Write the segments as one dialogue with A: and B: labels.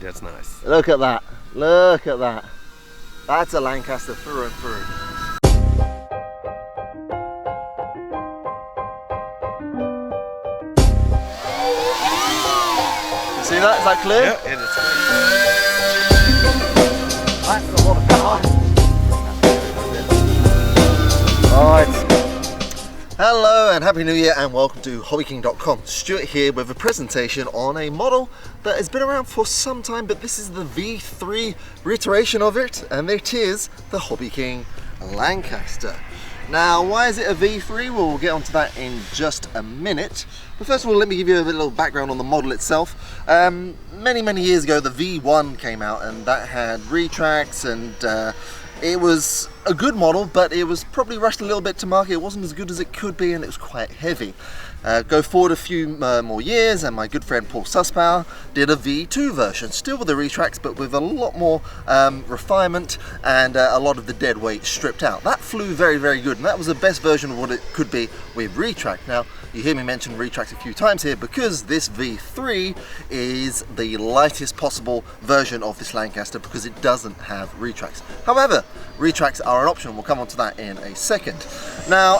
A: That's nice.
B: Look at that. Look at that. That's a Lancaster through and through. You see that? Is that clear?
A: Yeah, and it's
B: That's a lot of power. Alright. Hello and Happy New Year and welcome to HobbyKing.com. Stuart here with a presentation on a model that has been around for some time, but this is the V3 reiteration of it, and it is the HobbyKing Lancaster. Now, why is it a V3? Well, we'll get onto that in just a minute. But first of all, let me give you a little background on the model itself. Many years ago, the V1 came out, and that had retracts, and it was a good model, but it was probably rushed a little bit to market. It wasn't as good as it could be, and it was quite heavy. Go forward a few more years, and my good friend Paul Suspower did a V2 version, still with the retracts, but with a lot more refinement and a lot of the dead weight stripped out. That flew very good, and that was the best version of what it could be with retract. Now, you hear me mention retracts a few times here because this V3 is the lightest possible version of this Lancaster because it doesn't have retracts. However, retracts are an option. We'll come on to that in a second. Now,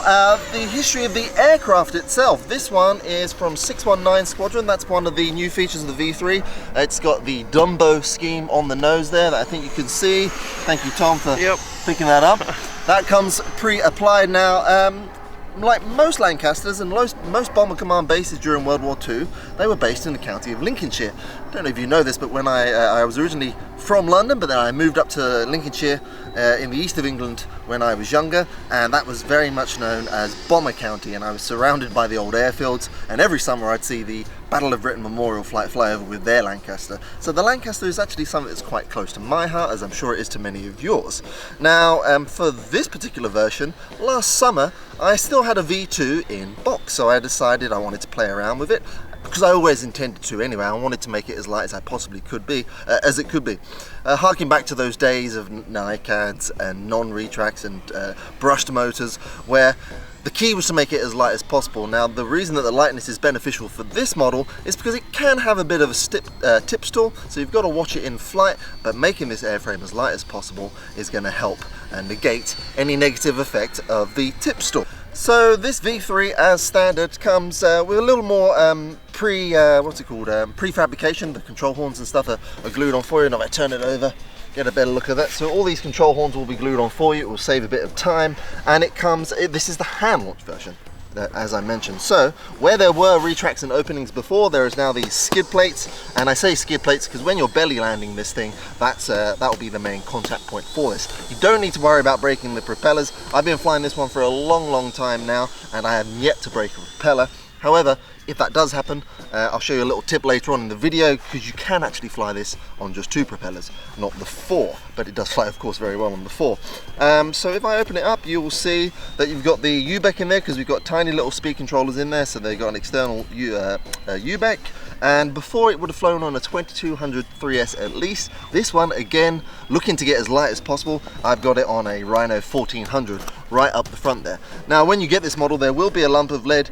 B: the history of the aircraft itself. This one is from 619 Squadron. That's one of the new features of the V3. It's got the Dumbo scheme on the nose there that I think you can see. Thank you, Tom, for picking that up. That comes pre-applied now. Like most Lancasters and most Bomber Command bases during World War II, they were based in the county of Lincolnshire. I don't know if you know this, but when I was originally from London, but then I moved up to Lincolnshire in the east of England when I was younger, and that was very much known as Bomber County, and I was surrounded by the old airfields, and every summer I'd see the Battle of Britain Memorial flight fly over with their Lancaster. So the Lancaster is actually something that's quite close to my heart, as I'm sure it is to many of yours. Now, for this particular version, last summer I still had a V2 in box, so I decided I wanted to play around with it, because I always intended to anyway. I wanted to make it as light as I possibly could be, as it could be. Harking back to those days of NICADs and non-retracts and brushed motors, where the key was to make it as light as possible. Now, the reason that the lightness is beneficial for this model is because it can have a bit of a tip stall, so you've got to watch it in flight, but making this airframe as light as possible is going to help and negate any negative effect of the tip stall. So this V3, as standard, comes with a little more prefabrication. The control horns and stuff are glued on for you, and if I turn it over, get a better look at that. So all these control horns will be glued on for you. It will save a bit of time, and it comes, this is the hand launch version, as I mentioned. So where there were retracts and openings before, there is now these skid plates, and I say skid plates because when you're belly landing this thing, that will be the main contact point for this. You don't need to worry about breaking the propellers. I've been flying this one for a long time now, and I have yet to break a propeller. However, if that does happen, I'll show you a little tip later on in the video, because you can actually fly this on just 2 propellers, not the 4, but it does fly, of course, very well on the 4. So if I open it up, you will see that you've got the UBEC in there, because we've got tiny little speed controllers in there, so they've got an external UBEC. And before it would have flown on a 2200 3S at least. This one, again, looking to get as light as possible, I've got it on a Rhino 1400 right up the front there. Now, when you get this model, there will be a lump of lead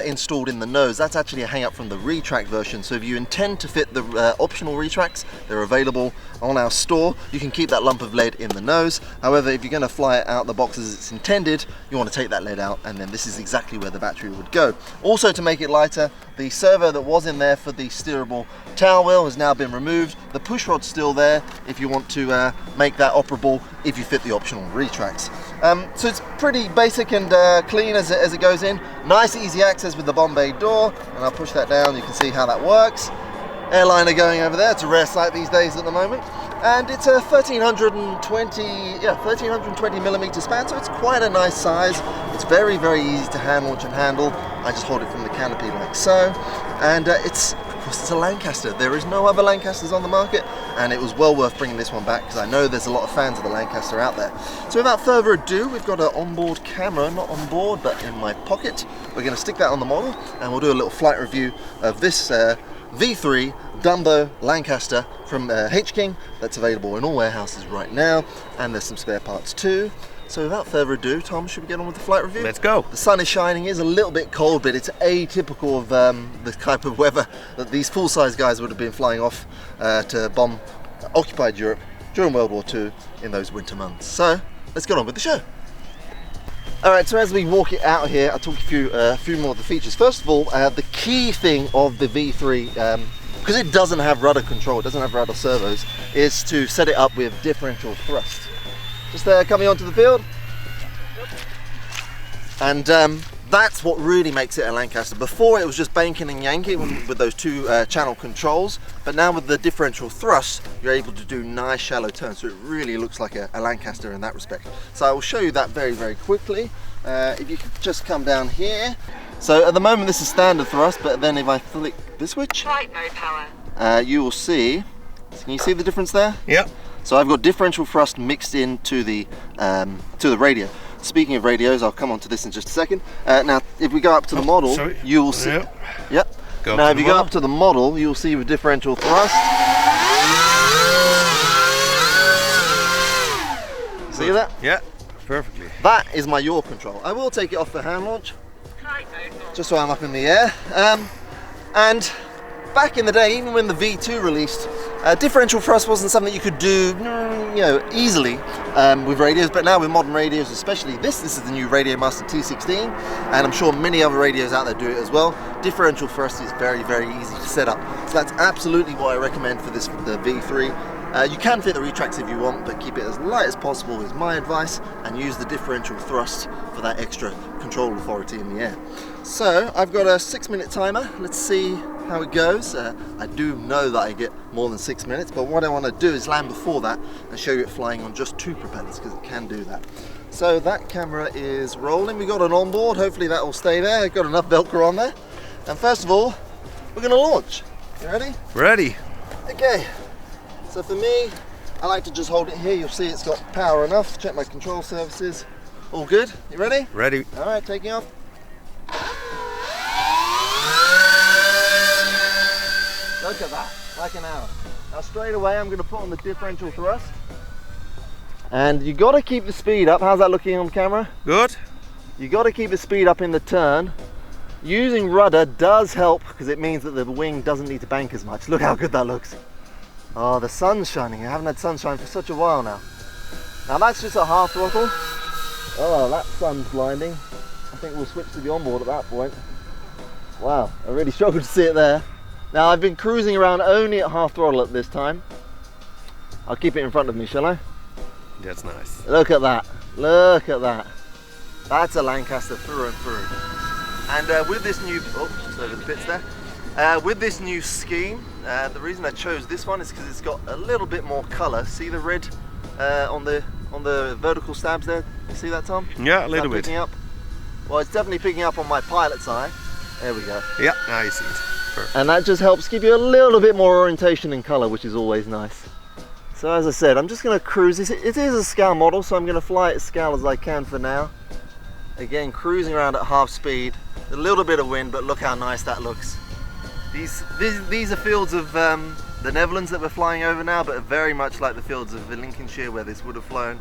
B: installed in the nose. That's actually a hang up from the retract version, so if you intend to fit the optional retracts, they're available on our store. You can keep that lump of lead in the nose. However, if you're going to fly it out the box as it's intended, you want to take that lead out, and then this is exactly where the battery would go. Also, to make it lighter, the servo that was in there for the steerable tail wheel has now been removed. The push rod's still there if you want to make that operable if you fit the optional retracts. So it's pretty basic and clean as it goes in. Nice easy access with the bomb bay door, and I'll push that down, you can see how that works. Airliner going over there, it's a rare sight these days at the moment. And it's a 1320 millimeter span, so it's quite a nice size. It's very easy to hand launch and handle. I just hold it from the canopy like so. And it's a Lancaster. There is no other Lancasters on the market, and it was well worth bringing this one back because I know there's a lot of fans of the Lancaster out there. So without further ado, we've got an onboard camera, not on board but in my pocket. We're going to stick that on the model, and we'll do a little flight review of this V3 Dumbo Lancaster from Hking that's available in all warehouses right now, and there's some spare parts too. So without further ado, Tom, should we get on with the flight review?
A: Let's go.
B: The sun is shining, it is a little bit cold, but it's atypical of the type of weather that these full-size guys would have been flying off to bomb occupied Europe during World War II in those winter months. So let's get on with the show. Alright, so as we walk it out here, I'll talk you through a few more of the features. First of all, the key thing of the V3, because it doesn't have rudder control, it doesn't have rudder servos, is to set it up with differential thrust. Just coming onto the field. And that's what really makes it a Lancaster. Before it was just banking and yanking with those two channel controls, but now with the differential thrust, you're able to do nice shallow turns, so it really looks like a Lancaster in that respect. So I will show you that very, very quickly. If you could just come down here. So at the moment this is standard thrust, but then if I flick this switch,
C: flight mode power,
B: you will see, can you see the difference there?
A: Yep.
B: So I've got differential thrust mixed into the radio. Speaking of radios, I'll come on to this in just a second. Now, if we go up to the model, you will see. Yep. Now, if you go up to the model, you'll see with differential thrust. See that?
A: Yeah, perfectly.
B: That is my yaw control. I will take it off the hand launch, just so I'm up in the air. And back in the day, even when the V2 released, differential thrust wasn't something you could do, easily with radios. But now with modern radios, especially this is the new Radio Master T16, and I'm sure many other radios out there do it as well. Differential thrust is very, very easy to set up. So that's absolutely what I recommend for the V3. You can fit the retracts if you want, but keep it as light as possible is my advice, and use the differential thrust for that extra control authority in the air. So I've got a 6-minute timer. Let's see how it goes. I do know that I get more than 6 minutes, but what I want to do is land before that and show you it flying on just 2 propellers, because it can do that. So that camera is rolling. We got an onboard. Hopefully that will stay there. I've got enough Velcro on there. And first of all, we're going to launch. You ready?
A: Ready.
B: Okay. So for me, I like to just hold it here. You'll see it's got power enough. Check my control surfaces. All good. You ready?
A: Ready.
B: All right, taking off. Look at that, like an arrow. Now straight away I'm going to put on the differential thrust. And you got to keep the speed up. How's that looking on camera?
A: Good.
B: You got to keep the speed up in the turn. Using rudder does help, because it means that the wing doesn't need to bank as much. Look how good that looks. Oh, the sun's shining. I haven't had sunshine for such a while now. Now that's just a half throttle. Oh, that sun's blinding. I think we'll switch to the onboard at that point. Wow, I really struggled to see it there. Now I've been cruising around only at half throttle at this time. I'll keep it in front of me, shall I?
A: That's nice.
B: Look at that. Look at that. That's a Lancaster through and through. And with this new, just over the pits there. With this new scheme, the reason I chose this one is because it's got a little bit more colour. See the red on the vertical stabs there? You see that, Tom?
A: Yeah, a little bit.
B: Picking up? Well, it's definitely picking up on my pilot's eye. There we go.
A: Yeah, now you see it. Perfect.
B: And that just helps give you a little bit more orientation in colour, which is always nice. So as I said, I'm just going to cruise. It is a scale model, so I'm going to fly it as scale as I can for now. Again, cruising around at half speed. A little bit of wind, but look how nice that looks. These are fields of the Netherlands that we're flying over now, but are very much like the fields of Lincolnshire where this would have flown,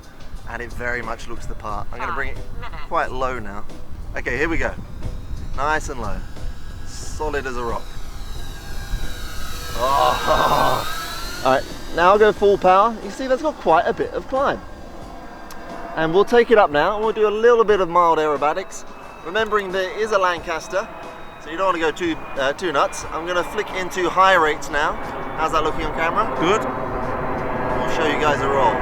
B: and it very much looks the part. I'm going to bring it quite low now. Okay, here we go. Nice and low. Solid as a rock. Oh. Alright, now I'll go full power. You see that's got quite a bit of climb. And we'll take it up now and we'll do a little bit of mild aerobatics. Remembering there is a Lancaster, so you don't want to go too nuts. I'm going to flick into high rates now. How's that looking on camera?
A: Good.
B: We'll show you guys a roll.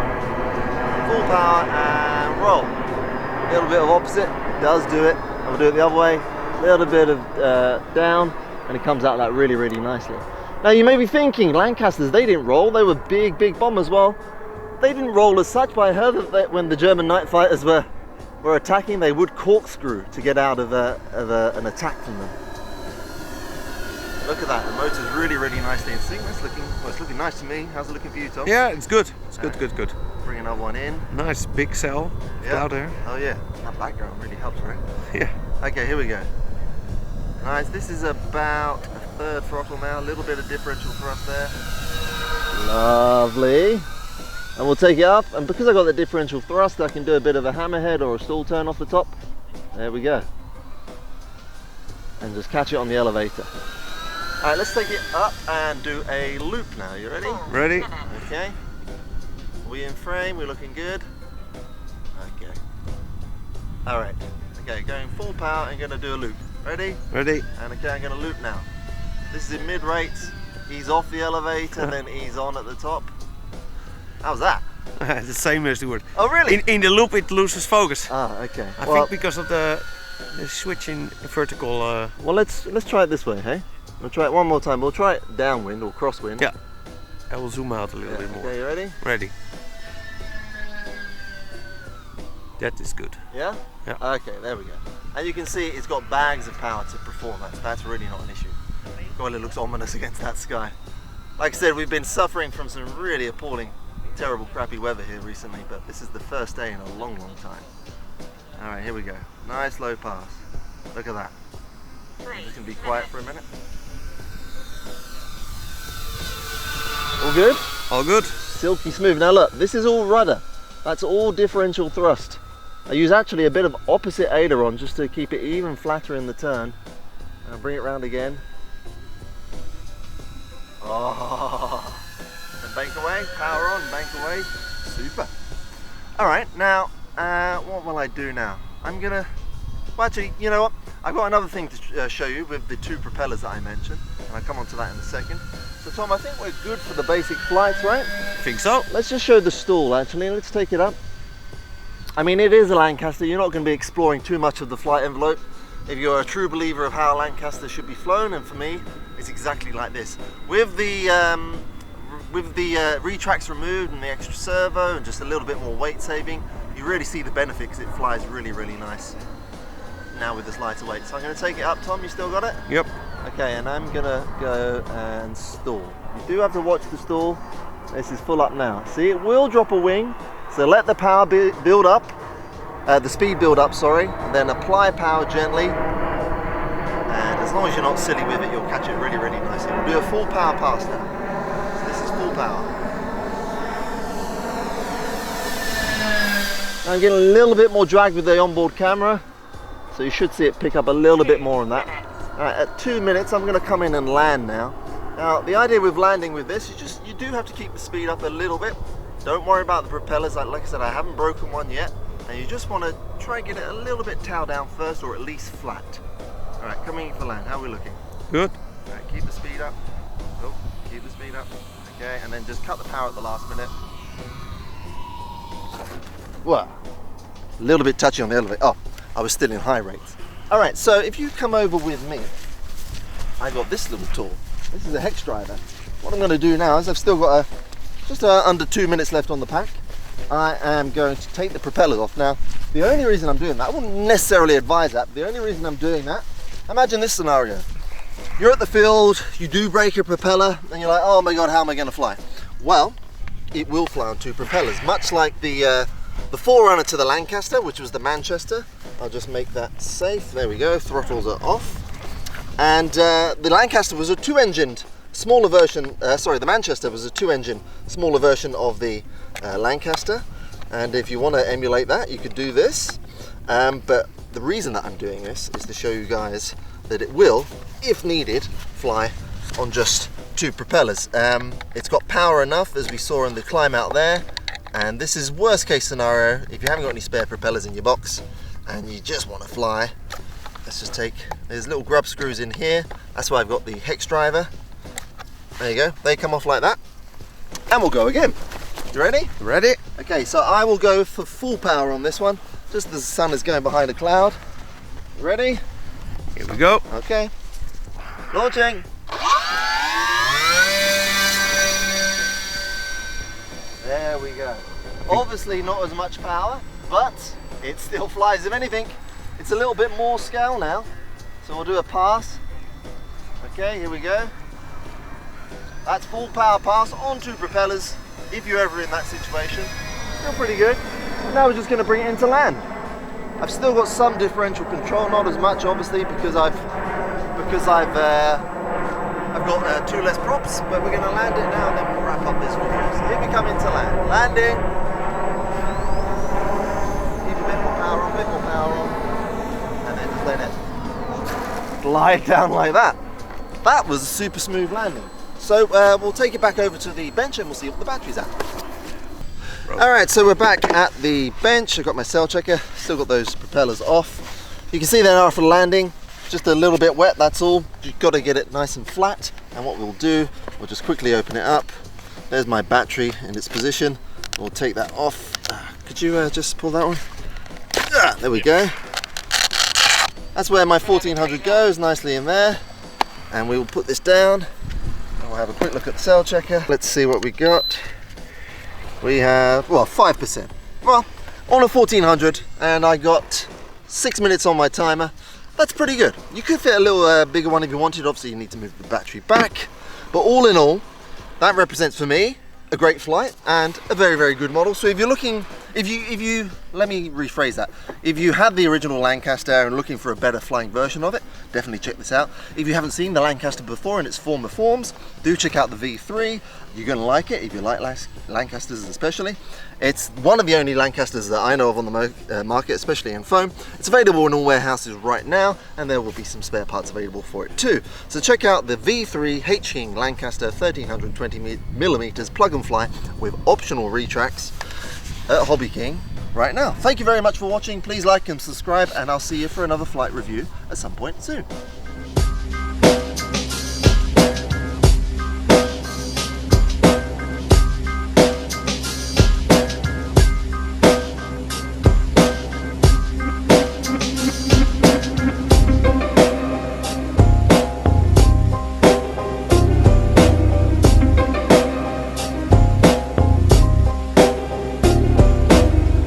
B: Full power and roll. A little bit of opposite, does do it. I'll do it the other way. A little bit of down, and it comes out that really, really nicely. Now you may be thinking, Lancasters, they didn't roll, they were big, big bombers. Well, they didn't roll as such, but I heard that when the German night fighters were attacking, they would corkscrew to get out of an attack from them. Look at that, the motor's really, really nicely in sync. It's looking nice to me. How's it looking for you, Tom?
A: Yeah, it's good. It's good, good, good.
B: Bring another one in.
A: Nice big cell out there.
B: Oh yeah, that background really helps, right?
A: Yeah.
B: Okay, here we go. Nice, this is about a third throttle now, a little bit of differential thrust there. Lovely. And we'll take it up, and because I got the differential thrust, I can do a bit of a hammerhead or a stall turn off the top. There we go. And just catch it on the elevator. All right, let's take it up and do a loop now. You ready?
A: Ready?
B: Okay. We in frame, we're looking good. Okay. All right. Okay, going full power and gonna do a loop. Ready?
A: Ready?
B: And okay, I'm gonna loop now. This is in mid rates. Ease off the elevator, then ease on at the top. How's that?
A: The same as Stuart.
B: Oh, really?
A: In the loop it loses focus.
B: Ah, okay.
A: I think because of the switch in vertical.
B: Well, let's try it this way, hey? We'll try it one more time. We'll try it downwind or crosswind.
A: Yeah. I will zoom out a little bit more.
B: Okay, you ready?
A: Ready. That is good.
B: Yeah?
A: Yeah.
B: Okay, there we go. And you can see it's got bags of power to perform. That's really not an issue. God, it looks ominous against that sky. Like I said, we've been suffering from some really appalling, terrible, crappy weather here recently, but this is the first day in a long, long time. All right, here we go. Nice low pass. Look at that. I'm just gonna be quiet for a minute. All good?
A: All good.
B: Silky smooth. Now look, this is all rudder. That's all differential thrust. I use actually a bit of opposite aileron just to keep it even flatter in the turn. I'll bring it round again. Oh, and bank away, power on, bank away. Super. All right, now what will I do now? I'm gonna, well actually, you know what? I've got another thing to show you with the two propellers that I mentioned, and I'll come on to that in a second. So Tom, I think we're good for the basic flights, right?
A: I think so.
B: Let's just show the stall actually, let's take it up. I mean, it is a Lancaster, you're not going to be exploring too much of the flight envelope. If you're a true believer of how a Lancaster should be flown, and for me, it's exactly like this. With the retracts removed and the extra servo and just a little bit more weight saving, you really see the benefit because it flies really, really nice now with this lighter weight. So I'm going to take it up. Tom, you still got it?
A: Yep.
B: Okay, and I'm going to go and stall. You do have to watch the stall. This is full up now. See, it will drop a wing, so let the power build up, the speed build up, sorry, and then apply power gently. And as long as you're not silly with it, you'll catch it really, really nicely. We'll do a full power pass now. So this is full power. I'm getting a little bit more drag with the onboard camera, so you should see it pick up a little bit more on that. Alright, at 2 minutes, I'm going to come in and land now. Now, the idea with landing with this is you do have to keep the speed up a little bit. Don't worry about the propellers. Like I said, I haven't broken one yet. And you just want to try and get it a little bit tail down first, or at least flat. Alright, coming in for land. How are we looking?
A: Good.
B: Alright, keep the speed up. Oh, keep the speed up. Okay, and then just cut the power at the last minute. Whoa. A little bit touchy on the elevator. Oh, I was still in high rates. Alright, so if you come over with me, I got this little tool. This is a hex driver. What I'm going to do now is I've still got just under 2 minutes left on the pack. I am going to take the propellers off. Now, the only reason I'm doing that, I wouldn't necessarily advise that, but the only reason I'm doing that, imagine this scenario. You're at the field, you do break your propeller, and you're like, oh my god, how am I going to fly? Well, it will fly on two propellers, much like the forerunner to the Lancaster, which was the Manchester. I'll just make that safe. There we go, throttles are off. And the Lancaster was a two-engined, smaller version, sorry, the Manchester was a two-engine, smaller version of the Lancaster. And if you want to emulate that, you could do this. But the reason that I'm doing this is to show you guys that it will, if needed, fly on just two propellers. It's got power enough, as we saw in the climb out there. And this is worst case scenario, if you haven't got any spare propellers in your box and you just want to fly. Let's just there's little grub screws in here. That's why I've got the hex driver. There you go, they come off like that. And we'll go again. You ready?
A: Ready?
B: Okay, so I will go for full power on this one, just as the sun is going behind a cloud. Ready?
A: Here we go.
B: Okay. Launching. There we go. Obviously not as much power, but it still flies. If anything, it's a little bit more scale now. So we'll do a pass. Okay, here we go. That's full power pass on two propellers, if you're ever in that situation. Still pretty good. Now we're just going to bring it into land. I've still got some differential control, not as much obviously because I've got two less props, but we're going to land it now and then we'll wrap up this video. So here we come into land. Landing. Keep a bit more power on, and then just let it glide down like that. That was a super smooth landing. So we'll take it back over to the bench and we'll see what the battery's at. Alright, so we're back at the bench. I've got my cell checker, still got those propellers off. You can see that after landing, just a little bit wet, that's all. You've got to get it nice and flat. And what we'll do, we'll just quickly open it up. There's my battery in its position. We'll take that off. Could you just pull that one? There we go. That's where my 1400 goes, nicely in there. And we will put this down. And we'll have a quick look at the cell checker. Let's see what we got. We have, well, 5%. Well, on a 1400, and I got 6 minutes on my timer. That's pretty good. You could fit a little bigger one if you wanted. Obviously, you need to move the battery back. But all in all, that represents for me a great flight and a very, very good model. So if you're looking, if you let me rephrase that. If you had the original Lancaster and looking for a better flying version of it, definitely check this out. If you haven't seen the Lancaster before in its former forms, do check out the V3. You're going to like it if you like Lancasters especially. It's one of the only Lancasters that I know of on the market, especially in foam. It's available in all warehouses right now, and there will be some spare parts available for it too. So check out the V3 Hking Lancaster 1320mm plug and fly with optional retracts at HobbyKing right now. Thank you very much for watching. Please like and subscribe, and I'll see you for another flight review at some point soon.